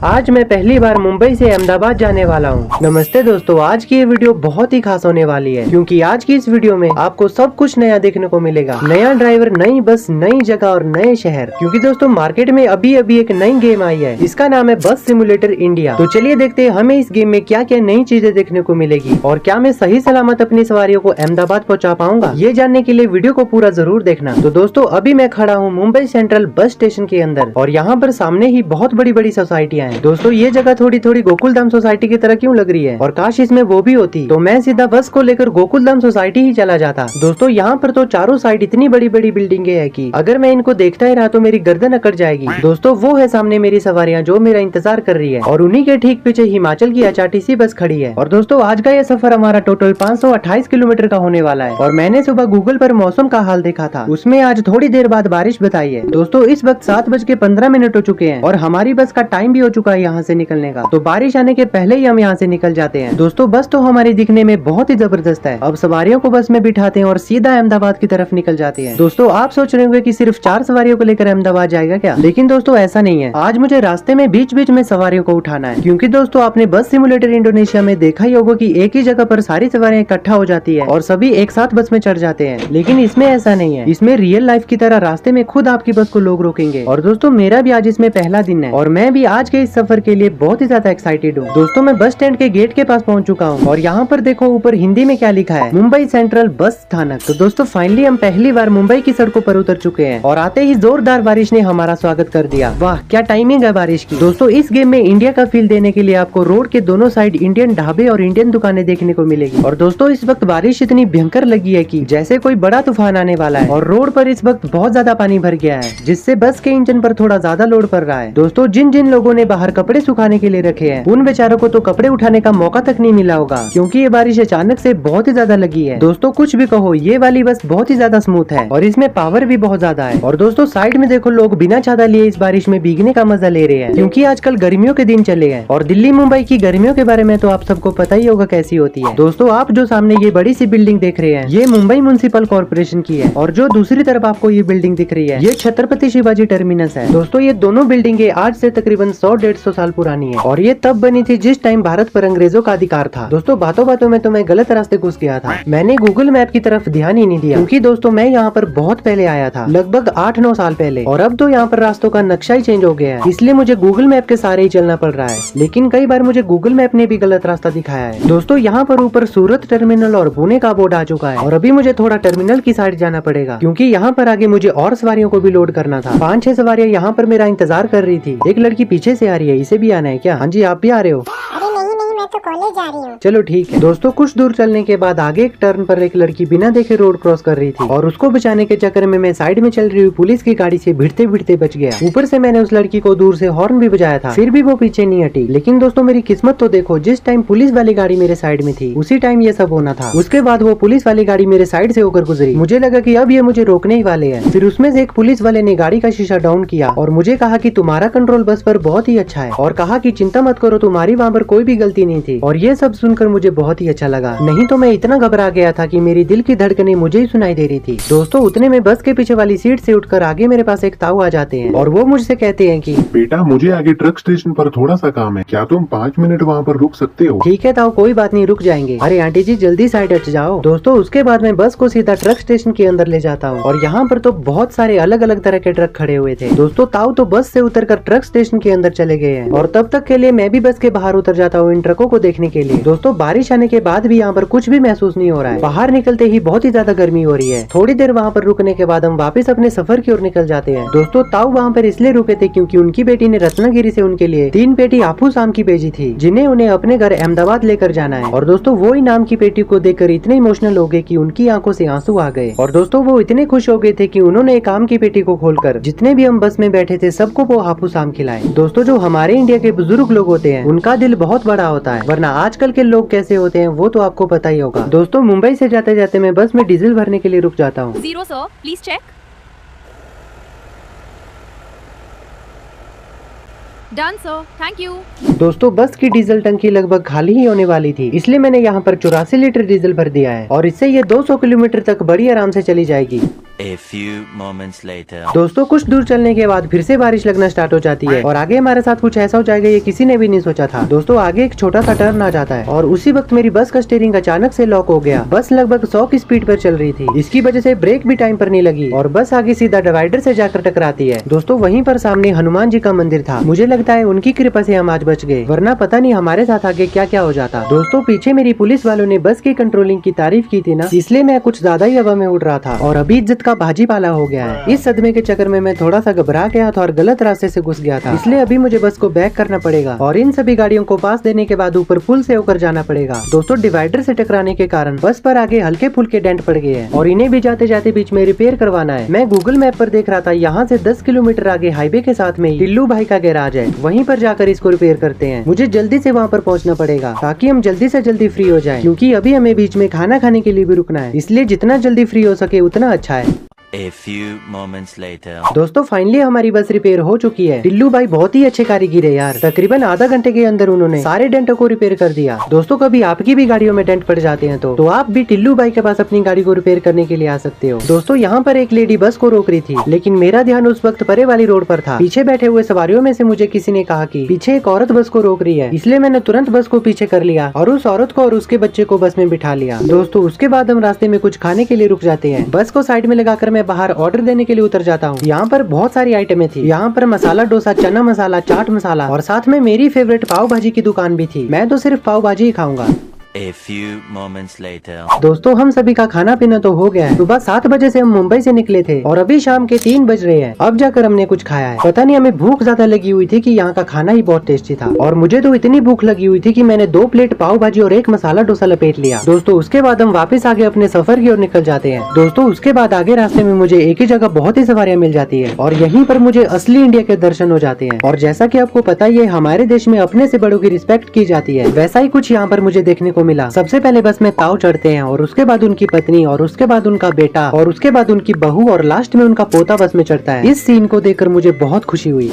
आज मैं पहली बार मुंबई से अहमदाबाद जाने वाला हूँ। नमस्ते दोस्तों, आज की ये वीडियो बहुत ही खास होने वाली है क्योंकि आज की इस वीडियो में आपको सब कुछ नया देखने को मिलेगा। नया ड्राइवर, नई बस, नई जगह और नए शहर। क्योंकि दोस्तों मार्केट में अभी एक नई गेम आई है, इसका नाम है बस सिमुलेटर इंडिया। तो चलिए देखते हैं हमें इस गेम में क्या क्या नई चीजें देखने को मिलेगी और क्या मैं सही सलामत अपनी सवारियों को अहमदाबाद पहुँचा पाऊंगा। ये जानने के लिए वीडियो को पूरा जरूर देखना। तो दोस्तों अभी मैं खड़ा हूँ मुंबई सेंट्रल बस स्टेशन के अंदर और यहाँ पर सामने ही बहुत बड़ी बड़ी सोसाइटियाँ हैं। दोस्तों ये जगह थोड़ी थोड़ी गोकुलधाम सोसाइटी की तरह क्यों लग रही है, और काश इसमें वो भी होती तो मैं सीधा बस को लेकर गोकुलधाम सोसाइटी ही चला जाता। दोस्तों यहाँ पर तो चारों साइड इतनी बड़ी बड़ी बिल्डिंगें हैं कि अगर मैं इनको देखता ही रहा तो मेरी गर्दन अकड़ जाएगी। दोस्तों वो है सामने मेरी सवारियाँ जो मेरा इंतजार कर रही है और उन्हीं के ठीक पीछे हिमाचल की HRTC बस खड़ी है। और दोस्तों आज का ये सफर हमारा टोटल 528 किलोमीटर का होने वाला है। और मैंने सुबह गूगल पर मौसम का हाल देखा था, उसमें आज थोड़ी देर बाद बारिश बताई है। दोस्तों इस वक्त 7:15 हो चुके हैं और हमारी बस का टाइम भी हो चुका है यहाँ से निकलने का। तो बारिश आने के पहले ही हम यहाँ से निकल जाते हैं। दोस्तों बस तो हमारी दिखने में बहुत ही जबरदस्त है। अब सवारियों को बस में बिठाते हैं और सीधा अहमदाबाद की तरफ निकल जाते हैं। दोस्तों आप सोच रहे होंगे कि सिर्फ 4 सवारियों को लेकर अहमदाबाद जाएगा क्या, लेकिन दोस्तों ऐसा नहीं है। आज मुझे रास्ते में बीच बीच में सवारियों को उठाना है क्योंकि दोस्तों आपने बस सिमुलेटर इंडोनेशिया में देखा ही होगा कि एक ही जगह पर सारी सवारियां इकट्ठा हो जाती है और सभी एक साथ बस में चढ़ जाते हैं। लेकिन इसमें ऐसा नहीं है, इसमें रियल लाइफ की तरह रास्ते में खुद आपकी बस को लोग रोकेंगे। और दोस्तों मेरा भी आज इसमें पहला दिन है और मैं भी आज के इस सफर के लिए बहुत ही ज्यादा एक्साइटेड हूँ। दोस्तों मैं बस स्टैंड के गेट के पास पहुंच चुका हूँ और यहाँ पर देखो ऊपर हिंदी में क्या लिखा है, मुंबई सेंट्रल बस स्थानक। तो दोस्तों फाइनली हम पहली बार मुंबई की सड़कों पर उतर चुके हैं और आते ही जोरदार बारिश ने हमारा स्वागत कर दिया। वाह क्या टाइमिंग है बारिश की। दोस्तों इस गेम में इंडिया का फील देने के लिए आपको रोड के दोनों साइड इंडियन ढाबे और इंडियन दुकानें देखने को मिलेगी। और दोस्तों इस वक्त बारिश इतनी भयंकर लगी है कि जैसे कोई बड़ा तूफान आने वाला है और रोड पर इस वक्त बहुत ज्यादा पानी भर गया है जिससे बस के इंजन पर थोड़ा ज्यादा लोड पड़ रहा है। दोस्तों जिन जिन लोगों ने बाहर कपड़े सुखाने के लिए रखे हैं उन बेचारों को तो कपड़े उठाने का मौका तक नहीं मिला होगा क्योंकि ये बारिश अचानक से बहुत ही ज्यादा लगी है। दोस्तों कुछ भी कहो, ये वाली बस बहुत ही ज्यादा स्मूथ है और इसमें पावर भी बहुत ज्यादा है। और दोस्तों साइड में देखो लोग बिना छाता लिए इस बारिश में भीगने का मजा ले रहे हैं क्योंकि आजकल गर्मियों के दिन चले हैं और दिल्ली मुंबई की गर्मियों के बारे में तो आप सबको पता ही होगा कैसी होती है। दोस्तों आप जो सामने ये बड़ी सी बिल्डिंग देख रहे हैं ये मुंबई म्युनिसिपल कॉर्पोरेशन की है और जो दूसरी तरफ आपको ये बिल्डिंग दिख रही है ये छत्रपति शिवाजी टर्मिनस है। दोस्तों ये दोनों बिल्डिंगें आज से तकरीबन 100-150 साल पुरानी है और ये तब बनी थी जिस टाइम भारत पर अंग्रेजों का अधिकार था। दोस्तों बातों बातों में तो मैं गलत रास्ते घुस गया था, मैंने गूगल मैप की तरफ ध्यान ही नहीं दिया क्योंकि दोस्तों मैं यहाँ पर बहुत पहले आया था, लगभग 8-9 साल पहले, और अब तो यहाँ पर रास्तों का नक्शा ही चेंज हो गया है इसलिए मुझे गूगल मैप के सहारे ही चलना पड़ रहा है। लेकिन कई बार मुझे गूगल मैप ने भी गलत रास्ता दिखाया है। दोस्तों यहाँ पर ऊपर सूरत टर्मिनल और पुणे का बोर्ड आ चुका है और अभी मुझे थोड़ा टर्मिनल की साइड जाना पड़ेगा क्योंकि यहाँ पर आगे मुझे और सवारियों को भी लोड करना था। 5-6 सवारियाँ यहाँ पर मेरा इंतजार कर रही थी। एक लड़की पीछे से आ रही है, इसे भी आना है क्या? हाँ जी आप भी आ रहे हो? मैं तो कॉलेज जा रही हूँ। चलो ठीक है। दोस्तों कुछ दूर चलने के बाद आगे एक टर्न पर एक लड़की बिना देखे रोड क्रॉस कर रही थी और उसको बचाने के चक्कर में मैं साइड में चल रही हुई पुलिस की गाड़ी से भिड़ते भिड़ते बच गया। ऊपर से मैंने उस लड़की को दूर से हॉर्न भी बजाया था, फिर भी वो पीछे नहीं हटी। लेकिन दोस्तों मेरी किस्मत तो देखो, जिस टाइम पुलिस वाली गाड़ी मेरे साइड में थी उसी टाइम ये सब होना था। उसके बाद वो पुलिस वाली गाड़ी मेरे साइड से होकर गुजरी, मुझे लगा कि अब ये मुझे रोकने ही वाले हैं। फिर उसमें से एक पुलिस वाले ने गाड़ी का शीशा डाउन किया और मुझे कहा कि तुम्हारा कंट्रोल बस पर बहुत ही अच्छा है और कहा कि चिंता मत करो, तुम्हारी वहाँ पर कोई भी गलती नहीं थी। और ये सब सुनकर मुझे बहुत ही अच्छा लगा, नहीं तो मैं इतना घबरा गया था कि मेरी दिल की धड़कनें मुझे ही सुनाई दे रही थी। दोस्तों उतने में बस के पीछे वाली सीट से उठकर आगे मेरे पास एक ताऊ आ जाते हैं और वो मुझसे कहते हैं कि बेटा मुझे आगे ट्रक स्टेशन पर थोड़ा सा काम है, क्या तुम 5 मिनट वहाँ पर रुक सकते हो? ठीक है ताऊ, कोई बात नहीं, रुक जाएंगे। अरे आंटी जी जल्दी साइड हट जाओ। दोस्तों उसके बाद मैं बस को सीधा ट्रक स्टेशन के अंदर ले जाता हूँ और यहाँ पर तो बहुत सारे अलग अलग तरह के ट्रक खड़े हुए थे। दोस्तों ताऊ तो बस से उतरकर ट्रक स्टेशन के अंदर चले गए हैं और तब तक के लिए मैं भी बस के बाहर उतर जाता हूँ इन ट्रकों को देखने के लिए। दोस्तों बारिश आने के बाद भी यहाँ पर कुछ भी महसूस नहीं हो रहा है, बाहर निकलते ही बहुत ही ज्यादा गर्मी हो रही है। थोड़ी देर वहाँ पर रुकने के बाद हम वापस अपने सफर की ओर निकल जाते हैं। दोस्तों ताऊ वहाँ पर इसलिए रुके थे क्योंकि उनकी बेटी ने रत्नागिरी से उनके लिए 3 पेटी हाफूस आम की भेजी थी जिन्हें उन्हें अपने घर अहमदाबाद लेकर जाना है। और दोस्तों वो ही नाम की पेटी को देखकर इतने इमोशनल हो गए कि उनकी आंखों से आंसू आ गए। और दोस्तों वो इतने खुश हो गए थे कि उन्होंने एक आम की पेटी को खोलकर जितने भी हम बस में बैठे थे सबको वो हाफूस आम खिलाए। दोस्तों जो हमारे इंडिया के बुजुर्ग लोग होते हैं उनका दिल बहुत बड़ा होता है, वरना आजकल के लोग कैसे होते हैं वो तो आपको पता ही होगा। दोस्तों मुंबई से जाते जाते मैं बस में डीजल भरने के लिए रुक जाता हूँ। 0 sir, please check. Done sir, thank you. दोस्तों बस की डीजल टंकी लगभग खाली ही होने वाली थी, इसलिए मैंने यहाँ पर 84 लीटर डीजल भर दिया है और इससे ये 200 किलोमीटर तक बड़ी आराम से चली जाएगी। A few moments later. दोस्तों कुछ दूर चलने के बाद फिर से बारिश लगना स्टार्ट हो जाती है और आगे हमारे साथ कुछ ऐसा हो जाएगा ये किसी ने भी नहीं सोचा था। दोस्तों आगे एक छोटा सा टर्न आ जाता है और उसी वक्त मेरी बस का स्टीयरिंग अचानक से लॉक हो गया। बस लगभग 100 की स्पीड पर चल रही थी, इसकी वजह से ब्रेक भी टाइम पर नहीं लगी और बस आगे सीधा डिवाइडर से जाकर टकराती है। दोस्तों वहीं पर सामने हनुमान जी का मंदिर था, मुझे लगता है उनकी कृपा से हम आज बच गए, वरना पता नहीं हमारे साथ आगे क्या क्या हो जाता। दोस्तों पीछे मेरी पुलिस वालों ने बस की कंट्रोलिंग की तारीफ की थी ना, इसलिए मैं कुछ ज्यादा ही हवा में उड़ रहा था और अभी इज्जत का भाजी पाला हो गया है। इस सदमे के चक्कर में मैं थोड़ा सा घबरा गया था और गलत रास्ते से घुस गया था, इसलिए अभी मुझे बस को बैक करना पड़ेगा और इन सभी गाड़ियों को पास देने के बाद ऊपर पुल से होकर जाना पड़ेगा। दोस्तों डिवाइडर से टकराने के कारण बस पर आगे हल्के फुल्के डेंट पड़ गए हैं और इन्हें भी जाते जाते बीच में रिपेयर करवाना है। मैं गूगल मैप पर देख रहा था, यहाँ से 10 किलोमीटर आगे हाईवे के साथ में टिल्लू भाई का गैराज है, वहीं पर जाकर इसको रिपेयर करते हैं। मुझे जल्दी से वहाँ पर पहुँचना पड़ेगा ताकि हम जल्दी से जल्दी फ्री हो जाए, क्योंकि अभी हमें बीच में खाना खाने के लिए भी रुकना है, इसलिए जितना जल्दी फ्री हो सके उतना अच्छा है। A few moments later. दोस्तों फाइनली हमारी बस रिपेयर हो चुकी है। टिल्लू भाई बहुत ही अच्छे कारीगर है यार, तकरीबन आधा घंटे के अंदर उन्होंने सारे डेंटों को रिपेयर कर दिया। दोस्तों कभी आपकी भी गाड़ियों में डेंट पड़ जाते हैं तो आप भी टिल्लू भाई के पास अपनी गाड़ी को रिपेयर करने के लिए आ सकते हो। दोस्तों यहाँ पर एक लेडी बस को रोक रही थी, लेकिन मेरा ध्यान उस वक्त परे वाली रोड पर था। पीछे बैठे हुए सवारियों में से मुझे किसी ने कहा कि पीछे एक औरत बस को रोक रही है, इसलिए मैंने तुरंत बस को पीछे कर लिया और उस औरत को और उसके बच्चे को बस में बिठा लिया। दोस्तों उसके बाद हम रास्ते में कुछ खाने के लिए रुक जाते हैं। बस को साइड में लगाकर मैं बाहर ऑर्डर देने के लिए उतर जाता हूँ। यहाँ पर बहुत सारी आइटमें थी, यहाँ पर मसाला डोसा, चना मसाला, चाट मसाला और साथ में मेरी फेवरेट पाव भाजी की दुकान भी थी। मैं तो सिर्फ पाव भाजी ही खाऊंगा। A few moments later. दोस्तों हम सभी का खाना पीना तो हो गया है। सुबह 7 बजे से हम मुंबई से निकले थे और अभी शाम के 3 बज रहे हैं। अब जाकर हमने कुछ खाया है। पता नहीं हमें भूख ज्यादा लगी हुई थी कि यहाँ का खाना ही बहुत टेस्टी था और मुझे तो इतनी भूख लगी हुई थी कि मैंने 2 प्लेट पाव भाजी और 1 मसाला डोसा लपेट लिया। दोस्तों उसके बाद हम वापस आगे अपने सफर की ओर निकल जाते हैं। दोस्तों उसके बाद आगे रास्ते में मुझे एक ही जगह बहुत ही सवारियाँ मिल जाती है और यहीं पर मुझे असली इंडिया के दर्शन हो जाते हैं। और जैसा की आपको पता ही है हमारे देश में अपने से बड़ों की रिस्पेक्ट की जाती है, वैसा ही कुछ यहाँ पर मुझे देखने को मिला। सबसे पहले बस में ताऊ चढ़ते हैं और उसके बाद उनकी पत्नी और उसके बाद उनका बेटा और उसके बाद उनकी बहू और लास्ट में उनका पोता बस में चढ़ता है। इस सीन को देखकर मुझे बहुत खुशी हुई।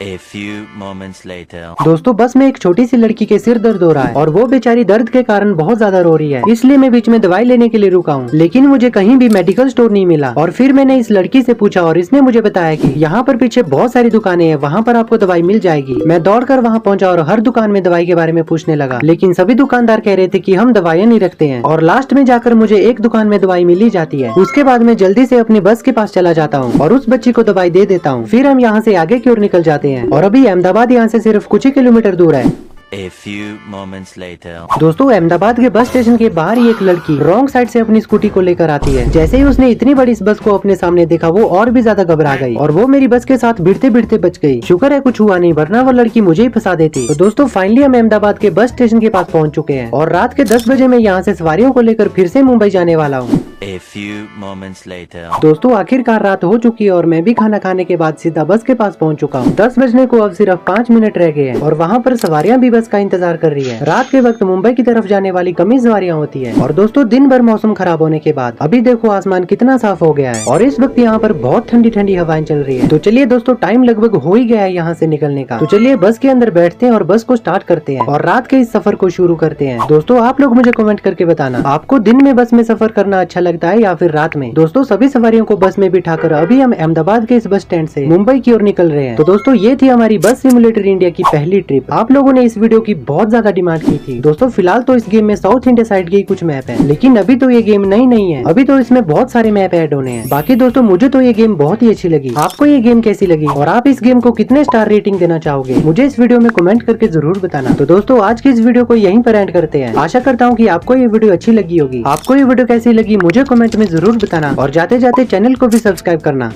A few moments later. दोस्तों बस में एक छोटी सी लड़की के सिर दर्द हो रहा है और वो बेचारी दर्द के कारण बहुत ज्यादा रो रही है, इसलिए मैं बीच में दवाई लेने के लिए रुका हूँ, लेकिन मुझे कहीं भी मेडिकल स्टोर नहीं मिला। और फिर मैंने इस लड़की से पूछा और इसने मुझे बताया कि यहाँ पर पीछे बहुत सारी दुकानें हैं, वहाँ पर आपको दवाई मिल जाएगी। मैं दौड़कर वहाँ पहुँचा और हर दुकान में दवाई के बारे में पूछने लगा, लेकिन सभी दुकानदार कह रहे थे कि हम दवाइयाँ नहीं रखते हैं। और लास्ट में जाकर मुझे एक दुकान में दवाई मिल ही जाती है। उसके बाद मैं जल्दी से अपनी बस के पास चला जाता हूँ और उस बच्ची को दवाई दे देता हूँ। फिर हम यहाँ से आगे की ओर निकल जाते हैं और अभी अहमदाबाद यहाँ से सिर्फ कुछ ही किलोमीटर दूर है। A few moments later. दोस्तों अहमदाबाद के बस स्टेशन के बाहर ही एक लड़की रॉन्ग साइड से अपनी स्कूटी को लेकर आती है। जैसे ही उसने इतनी बड़ी इस बस को अपने सामने देखा वो और भी ज्यादा घबरा गई और वो मेरी बस के साथ भिड़ते भिड़ते बच गई। शुक्र है कुछ हुआ नहीं, वरना वो लड़की मुझे ही फंसा देती। तो दोस्तों फाइनली हम अहमदाबाद के बस स्टेशन के पास पहुंच चुके हैं और रात के 10 बजे मैं यहाँ से सवारियों को लेकर फिर से मुंबई जाने वाला हूँ। A few moments later. दोस्तों आखिरकार रात हो चुकी है और मैं भी खाना खाने के बाद सीधा बस के पास पहुंच चुका हूँ। 10 बजने को अब सिर्फ 5 मिनट रह गए हैं और वहाँ पर सवारियाँ भी बस का इंतजार कर रही है। रात के वक्त मुंबई की तरफ जाने वाली कम ही सवारियाँ होती है। और दोस्तों दिन भर मौसम खराब होने के बाद अभी देखो आसमान कितना साफ हो गया है और इस वक्त यहाँ पर बहुत ठंडी ठंडी हवाएं चल रही है। तो चलिए दोस्तों टाइम लगभग हो ही गया है यहाँ से निकलने का। तो चलिए बस के अंदर बैठते हैं और बस को स्टार्ट करते हैं और रात के इस सफर को शुरू करते हैं। दोस्तों आप लोग मुझे कमेंट करके बताना आपको दिन में बस में सफर करना अच्छा लगता है या फिर रात में। दोस्तों सभी सवारियों को बस में बिठाकर अभी हम अहमदाबाद के इस बस स्टैंड से मुंबई की ओर निकल रहे हैं। तो दोस्तों ये थी हमारी बस सिमुलेटर इंडिया की पहली ट्रिप। आप लोगों ने इस वीडियो की बहुत ज्यादा डिमांड की थी। दोस्तों फिलहाल तो इस गेम में साउथ इंडिया साइड के ही कुछ मैप है, लेकिन अभी तो ये गेम नई नहीं है, अभी तो इसमें बहुत सारे मैप ऐड होने हैं। बाकी दोस्तों मुझे तो ये गेम बहुत ही अच्छी लगी। आपको ये गेम कैसी लगी और आप इस गेम को कितने स्टार रेटिंग देना चाहोगे मुझे इस वीडियो में कमेंट करके जरूर बताना। तो दोस्तों आज की इस वीडियो को यहीं पर एंड करते हैं। आशा करता हूँ कि आपको ये वीडियो अच्छी लगी होगी। आपको ये वीडियो कैसी लगी मुझे कमेंट में जरूर बताना और जाते जाते चैनल को भी सब्सक्राइब करना।